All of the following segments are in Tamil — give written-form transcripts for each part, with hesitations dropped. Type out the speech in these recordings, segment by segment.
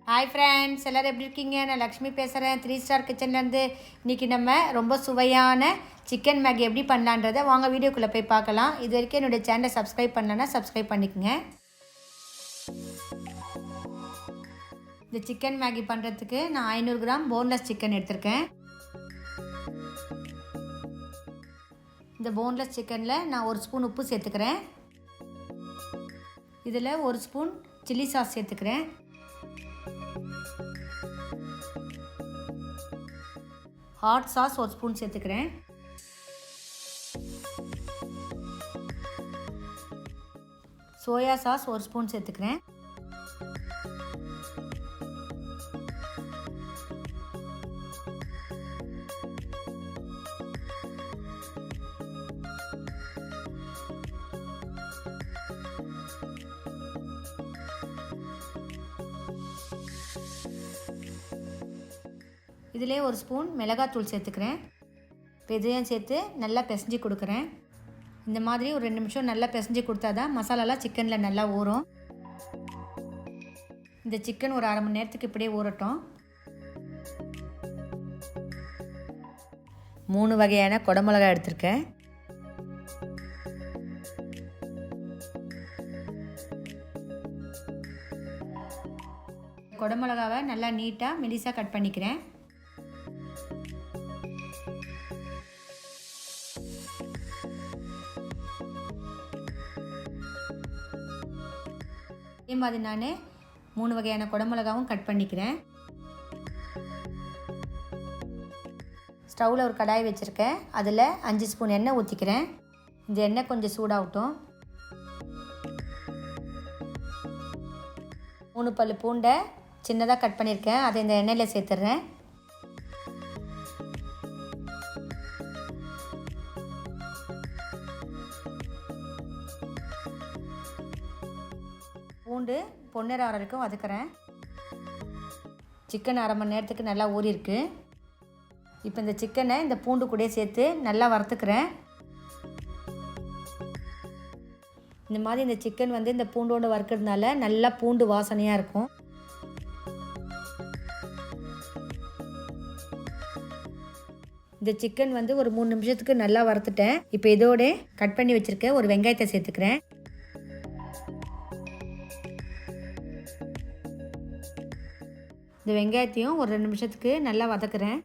ஹாய் ஃப்ரெண்ட்ஸ், எல்லோரும் எப்படி இருக்கீங்க? நான் லக்ஷ்மி பேசுகிறேன் 3 ஸ்டார் கிச்சன்லேருந்து. இன்றைக்கி நம்ம ரொம்ப சுவையான சிக்கன் மேகி எப்படி பண்ணலான்றதை வாங்க வீடியோக்குள்ளே போய் பார்க்கலாம். இது வரைக்கும் என்னுடைய சேனலை சப்ஸ்கிரைப் பண்ணலன்னா சப்ஸ்கிரைப் பண்ணிக்கோங்க. இந்த சிக்கன் மேகி பண்ணுறதுக்கு நான் 500 கிராம் போன்லெஸ் சிக்கன் எடுத்திருக்கேன். இந்த போன்லெஸ் சிக்கனில் நான் 1 ஸ்பூன் உப்பு சேர்த்துக்கிறேன். இதில் 1 ஸ்பூன் சில்லி சாஸ் சேர்த்துக்கிறேன். ஹாட் சாஸ் 1 ஸ்பூன் சேர்த்துக்கிறேன். சோயா சாஸ் 1 ஸ்பூன் சேர்த்துக்கிறேன். இதிலே 1 ஸ்பூன் மிளகாத்தூள் சேர்த்துக்கிறேன். இப்போ இதையும் சேர்த்து நல்லா பிசைஞ்சு கொடுக்குறேன். இந்த மாதிரி ஒரு 2 நிமிஷம் நல்லா பிசைஞ்சு கொடுத்தா தான் மசாலாலாம் சிக்கனில் நல்லா ஊறும். இந்த சிக்கன் ஒரு அரை மணி நேரத்துக்கு இப்படியே ஊறட்டும். 3 வகையான குடமிளகாய் எடுத்திருக்கேன். குடமிளகாவை நல்லா நீட்டாக மெலிசாக கட் பண்ணிக்கிறேன். இதே மாதிரி நான் 3 வகையான குடமிளகாவும் கட் பண்ணிக்கிறேன். ஸ்டவ்வில் ஒரு கடாய் வச்சுருக்கேன். அதில் 5 ஸ்பூன் எண்ணெய் ஊற்றிக்கிறேன். இந்த எண்ணெய் கொஞ்சம் சூடாகட்டும். 3 பல்லு பூண்டை சின்னதாக கட் பண்ணியிருக்கேன். அதை இந்த எண்ணெயில் சேர்த்துட்றேன். பூண்டு பொன்னிறம் ஆற வரைக்கும் வதக்குறேன். சிக்கன் அரை மணி நேரத்துக்கு நல்லா ஊறிருக்கு. இப்போ இந்த சிக்கனை இந்த பூண்டு கூட சேர்த்து நல்லா வறுத்துக்கிறேன். இந்த மாதிரி இந்த சிக்கன் இந்த பூண்டோடு வறுக்கிறதுனால நல்லா பூண்டு வாசனையாக இருக்கும். இந்த சிக்கன் ஒரு 3 நிமிஷத்துக்கு நல்லா வறுத்துட்டேன். இப்போ இதோட கட் பண்ணி வச்சுருக்க ஒரு வெங்காயத்தை சேர்த்துக்கிறேன். இந்த வெங்காயத்தையும் ஒரு 2 நிமிஷத்துக்கு நல்லா வதக்குறேன்.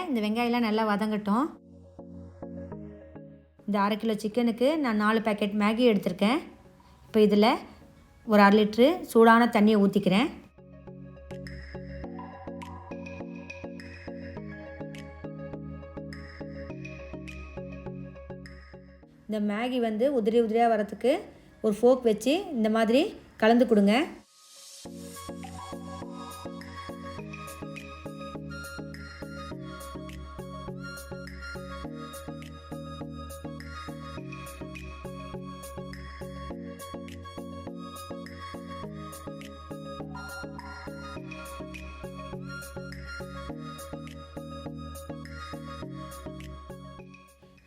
இந்த வெங்காயம்லாம் நல்லா வதங்கட்டும். இந்த 1/2 கிலோ சிக்கனுக்கு நான் 4 பேக்கெட் மேகி எடுத்திருக்கேன். இப்போ இதில் ஒரு 1/2 லிட்ரு சூடான தண்ணியை ஊற்றிக்கிறேன். இந்த மேகி உதிரி உதிரியாக வரத்துக்கு ஒரு ஃபோக் வச்சு இந்த மாதிரி கலந்து கொடுங்க.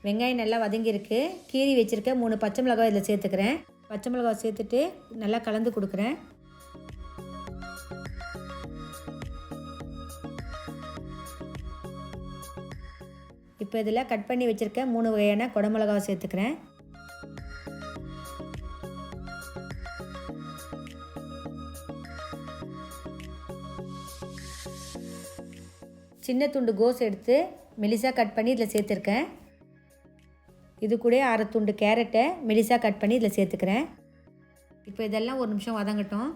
வெங்காயம் நல்லா வதங்கியிருக்கு. கீரி வச்சுருக்க 3 பச்சை மிளகாய் இதில் சேர்த்துக்கிறேன். பச்சை மிளகாய் சேர்த்துட்டு நல்லா கலந்து கொடுக்குறேன். இப்போ இதில் கட் பண்ணி வச்சுருக்க 3 வகையான குடமிளகாய் சேர்த்துக்கிறேன். சின்ன துண்டு கோஸ் எடுத்து மெலிசாக கட் பண்ணி இதில் சேர்த்துருக்கேன். இது கூட 1/2 துண்டு கேரட்டை மெலிசாக கட் பண்ணி இதில் சேர்த்துக்கிறேன். இப்போ இதெல்லாம் 1 நிமிஷம் வதங்கட்டும்.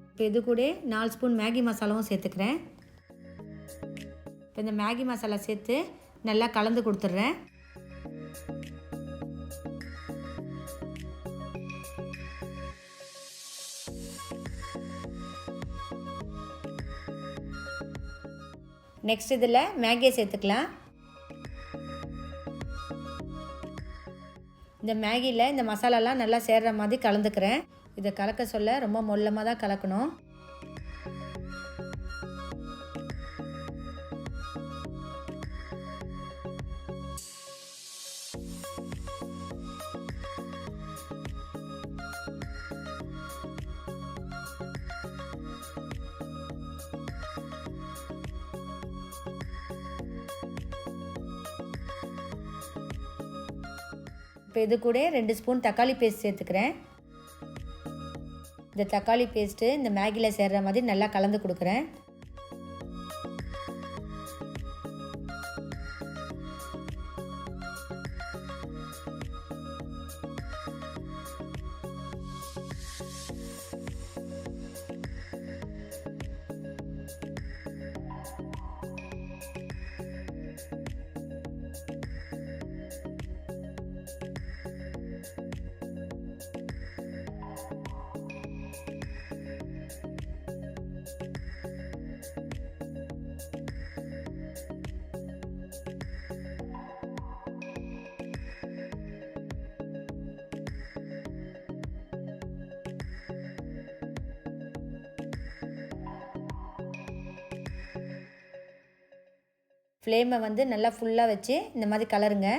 இப்போ இது கூட 4 ஸ்பூன் மேகி மசாலாவும் சேர்த்துக்கிறேன். இப்போ இந்த மேகி மசாலா சேர்த்து நல்லா கலந்து கொடுத்துட்றேன். நெக்ஸ்ட் இதில் மேகியை சேர்த்துக்கலாம். இந்த மேகியில் இந்த மசாலாலாம் நல்லா சேர்கிற மாதிரி கலந்துக்கிறேன். இதை கலக்க சொல்ல ரொம்ப மொல்லமாக தான் கலக்கணும். இப்போ இது கூட 2 ஸ்பூன் தக்காளி பேஸ்ட் சேர்த்துக்கிறேன். இந்த தக்காளி பேஸ்ட்டு இந்த மேகியில் சேர்கிற மாதிரி நல்லா கலந்து கொடுக்குறேன். ஃப்ளேமை வந்து நல்லா ஃபுல்லாக வச்சு இந்த மாதிரி கலருங்க.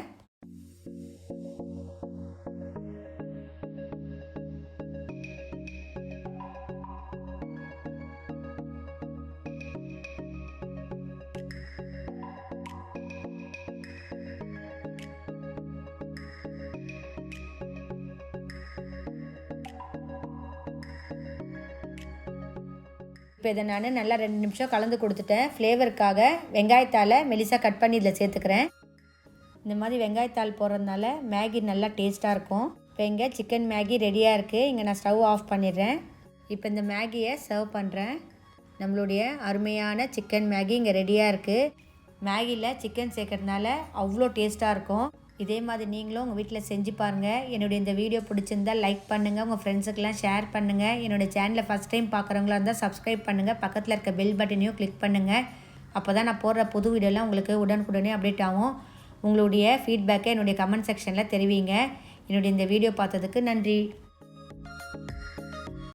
இப்போ இதை நான் நல்லா 2 நிமிஷம் கலந்து கொடுத்துட்டேன். ஃப்ளேவருக்காக வெங்காயத்தால் மெலிசாக கட் பண்ணி இதில் சேர்த்துக்கிறேன். இந்த மாதிரி வெங்காயத்தாள் போடுறதுனால மேகி நல்லா டேஸ்ட்டாக இருக்கும். இப்போ இங்கே சிக்கன் மேகி ரெடியாக இருக்குது. இங்கே நான் ஸ்டவ் ஆஃப் பண்ணிடுறேன். இப்போ இந்த மேகியை சர்வ் பண்ணுறேன். நம்மளுடைய அருமையான சிக்கன் மேகி இங்கே ரெடியாக இருக்குது. மேகியில் சிக்கன் சேர்க்கறதுனால அவ்வளோ டேஸ்ட்டாக இருக்கும். இதே மாதிரி நீங்களும் உங்கள் வீட்டில் செஞ்சு பாருங்கள். என்னுடைய இந்த வீடியோ பிடிச்சிருந்தால் லைக் பண்ணுங்கள், உங்கள் ஃப்ரெண்ட்ஸுக்கெல்லாம் ஷேர் பண்ணுங்கள். என்னுடைய சேனலை ஃபஸ்ட் டைம் பார்க்குறவங்களா இருந்தால் சப்ஸ்கிரைப் பண்ணுங்கள். பக்கத்தில் இருக்க பெல் பட்டனையும் கிளிக் பண்ணுங்கள். அப்போ தான் நான் போடுற புது வீடியோலாம் உங்களுக்கு உடனுக்குடனே அப்டேட் ஆகும். உங்களுடைய ஃபீட்பேக்கை என்னுடைய கமெண்ட் செக்ஷனில் தெரிவிங்க. என்னுடைய இந்த வீடியோ பார்த்ததுக்கு நன்றி.